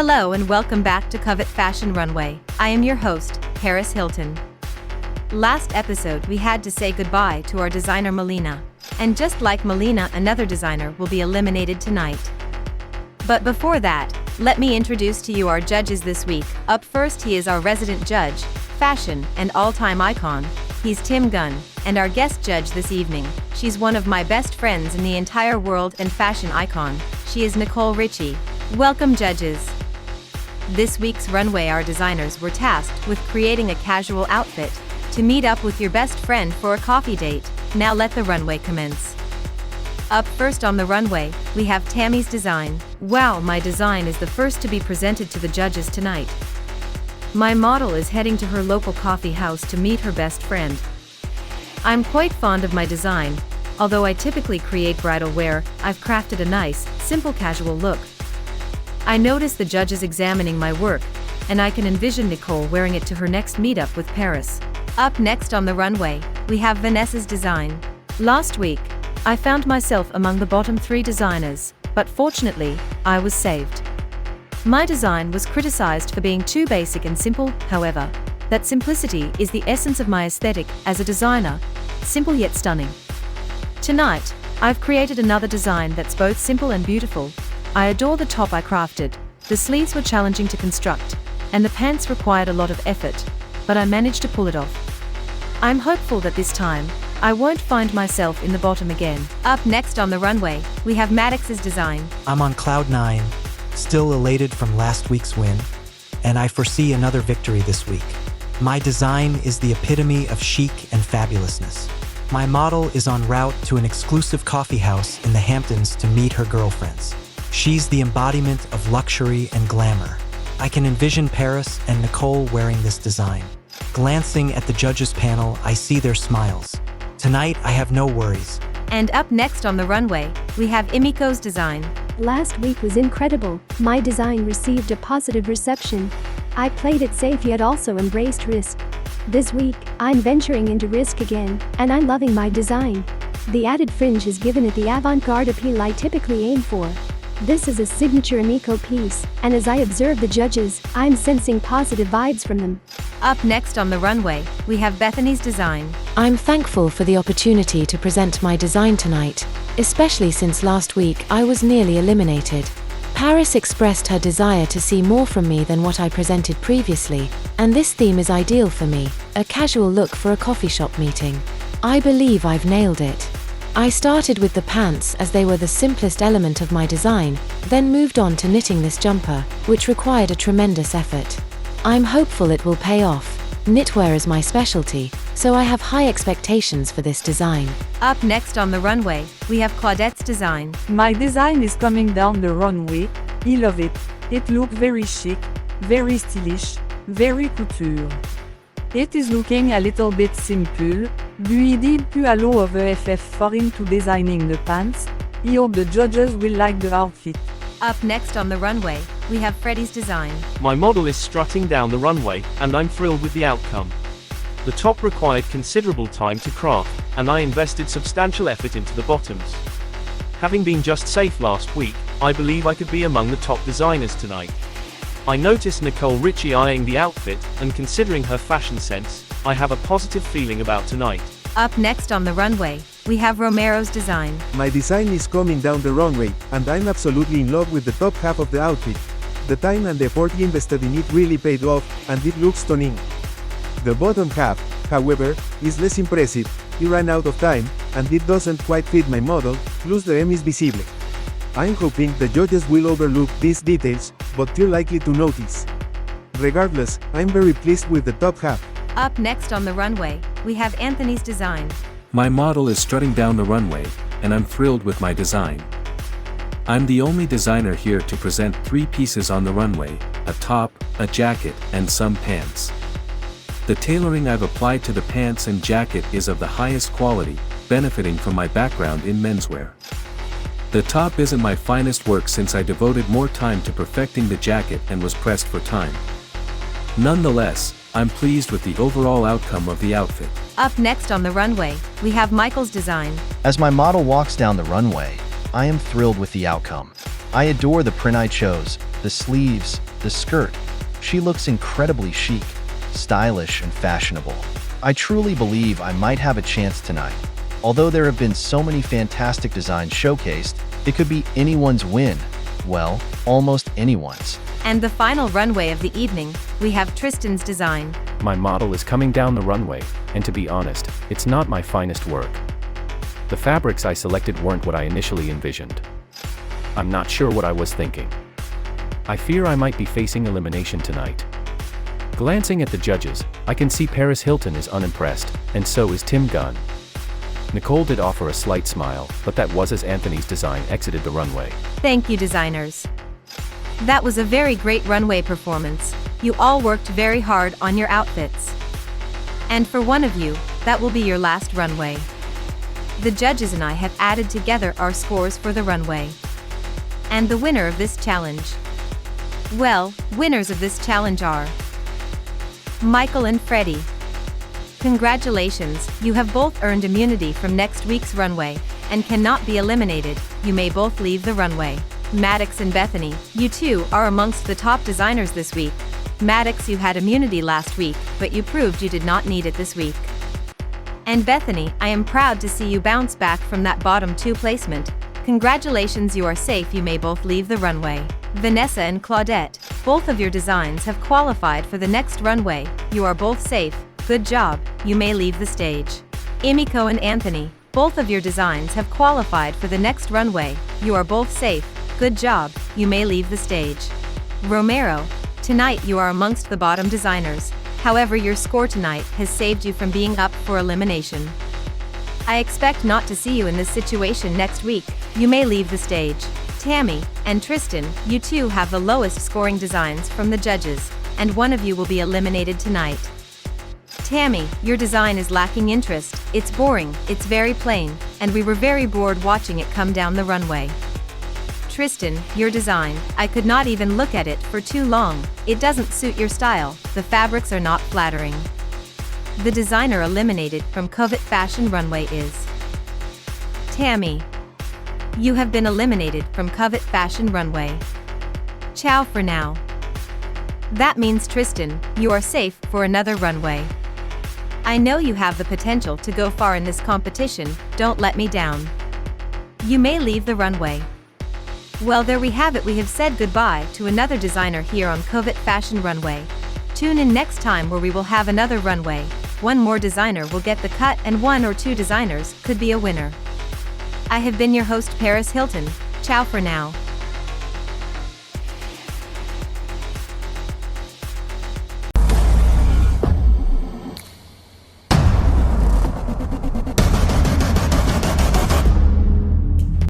Hello and welcome back to Covet Fashion Runway. I am your host, Paris Hilton. Last episode we had to say goodbye to our designer Melina. And just like Melina, another designer will be eliminated tonight. But before that, let me introduce to you our judges this week. Up first, he is our resident judge, fashion and all-time icon. He's Tim Gunn, and our guest judge this evening. She's one of my best friends in the entire world and fashion icon. She is Nicole Richie. Welcome, judges. This week's runway, our designers were tasked with creating a casual outfit to meet up with your best friend for a coffee date. Now let the runway commence. Up first on the runway, we have Tammy's design. Wow, my design is the first to be presented to the judges tonight. My model is heading to her local coffee house to meet her best friend. I'm quite fond of my design. Although I typically create bridal wear, I've crafted a nice, simple casual look. I notice the judges examining my work, and I can envision Nicole wearing it to her next meetup with Paris. Up next on the runway, we have Vanessa's design. Last week, I found myself among the bottom 3 designers, but fortunately, I was saved. My design was criticized for being too basic and simple. However, that simplicity is the essence of my aesthetic as a designer, simple yet stunning. Tonight, I've created another design that's both simple and beautiful. I adore the top I crafted. The sleeves were challenging to construct, and the pants required a lot of effort, but I managed to pull it off. I'm hopeful that this time, I won't find myself in the bottom again. Up next on the runway, we have Maddox's design. I'm on cloud 9, still elated from last week's win, and I foresee another victory this week. My design is the epitome of chic and fabulousness. My model is en route to an exclusive coffee house in the Hamptons to meet her girlfriends. She's the embodiment of luxury and glamour. I can envision Paris and Nicole wearing this design. Glancing at the judges panel, I see their smiles. Tonight, I have no worries. And up next on the runway, we have Imiko's design. Last week was incredible. My design received a positive reception. I played it safe yet also embraced risk. This week, I'm venturing into risk again, and I'm loving my design. The added fringe has given it the avant-garde appeal I typically aim for. This is a signature Imiko piece, and as I observe the judges, I'm sensing positive vibes from them. Up next on the runway, we have Bethany's design. I'm thankful for the opportunity to present my design tonight, especially since last week I was nearly eliminated. Paris expressed her desire to see more from me than what I presented previously, and this theme is ideal for me, a casual look for a coffee shop meeting. I believe I've nailed it. I started with the pants as they were the simplest element of my design, then moved on to knitting this jumper, which required a tremendous effort. I'm hopeful it will pay off. Knitwear is my specialty, so I have high expectations for this design. Up next on the runway, we have Claudette's design. My design is coming down the runway. I love it. It looks very chic, very stylish, very couture. It is looking a little bit simple. Do you need to allow of EFF for into designing the pants? I hope the judges will like the outfit. Up next on the runway, we have Freddie's design. My model is strutting down the runway, and I'm thrilled with the outcome. The top required considerable time to craft, and I invested substantial effort into the bottoms. Having been just safe last week, I believe I could be among the top designers tonight. I noticed Nicole Richie eyeing the outfit, and considering her fashion sense, I have a positive feeling about tonight. Up next on the runway, we have Romero's design. My design is coming down the runway, and I'm absolutely in love with the top half of the outfit. The time and the effort invested in it really paid off, and it looks stunning. The bottom half, however, is less impressive. It ran out of time, and it doesn't quite fit my model, plus the hem is visible. I'm hoping the judges will overlook these details, but they're likely to notice. Regardless, I'm very pleased with the top half. Up next on the runway, we have Anthony's design. My model is strutting down the runway, and I'm thrilled with my design. I'm the only designer here to present 3 pieces on the runway, a top, a jacket, and some pants. The tailoring I've applied to the pants and jacket is of the highest quality, benefiting from my background in menswear. The top isn't my finest work since I devoted more time to perfecting the jacket and was pressed for time. Nonetheless, I'm pleased with the overall outcome of the outfit. Up next on the runway, we have Michael's design. As my model walks down the runway, I am thrilled with the outcome. I adore the print I chose, the sleeves, The skirt. She looks incredibly chic, stylish, and fashionable. I truly believe I might have a chance tonight. Although there have been so many fantastic designs showcased, it could be anyone's win. Well, almost anyone's. And the final runway of the evening, we have Tristan's design. My model is coming down the runway, and to be honest, it's not my finest work. The fabrics I selected weren't what I initially envisioned. I'm not sure what I was thinking. I fear I might be facing elimination tonight. Glancing at the judges, I can see Paris Hilton is unimpressed, and so is Tim Gunn. Nicole did offer a slight smile, but that was as Anthony's design exited the runway. Thank you, designers. That was a very great runway performance. You all worked very hard on your outfits. And for one of you, that will be your last runway. The judges and I have added together our scores for the runway. And the winner of this challenge. Well, winners of this challenge are Michael and Freddie. Congratulations, you have both earned immunity from next week's runway, and cannot be eliminated. You may both leave the runway. Maddox and Bethany, you two are amongst the top designers this week. Maddox, you had immunity last week, but you proved you did not need it this week. And Bethany, I am proud to see you bounce back from that bottom 2 placement. Congratulations, you are safe, you may both leave the runway. Vanessa and Claudette, both of your designs have qualified for the next runway. You are both safe, good job, you may leave the stage. Emiko and Anthony, both of your designs have qualified for the next runway. You are both safe, good job, you may leave the stage. Romero, tonight you are amongst the bottom designers, however your score tonight has saved you from being up for elimination. I expect not to see you in this situation next week, you may leave the stage. Tammy and Tristan, you two have the lowest scoring designs from the judges, and one of you will be eliminated tonight. Tammy, your design is lacking interest, it's boring, it's very plain, and we were very bored watching it come down the runway. Tristan, your design, I could not even look at it for too long, it doesn't suit your style, the fabrics are not flattering. The designer eliminated from Covet Fashion Runway is Tammy. You have been eliminated from Covet Fashion Runway. Ciao for now. That means Tristan, you are safe for another runway. I know you have the potential to go far in this competition, don't let me down. You may leave the runway. Well, there we have it, we have said goodbye to another designer here on Covet Fashion Runway. Tune in next time where we will have another runway. One more designer will get the cut and 1 or 2 designers could be a winner. I have been your host Paris Hilton, ciao for now.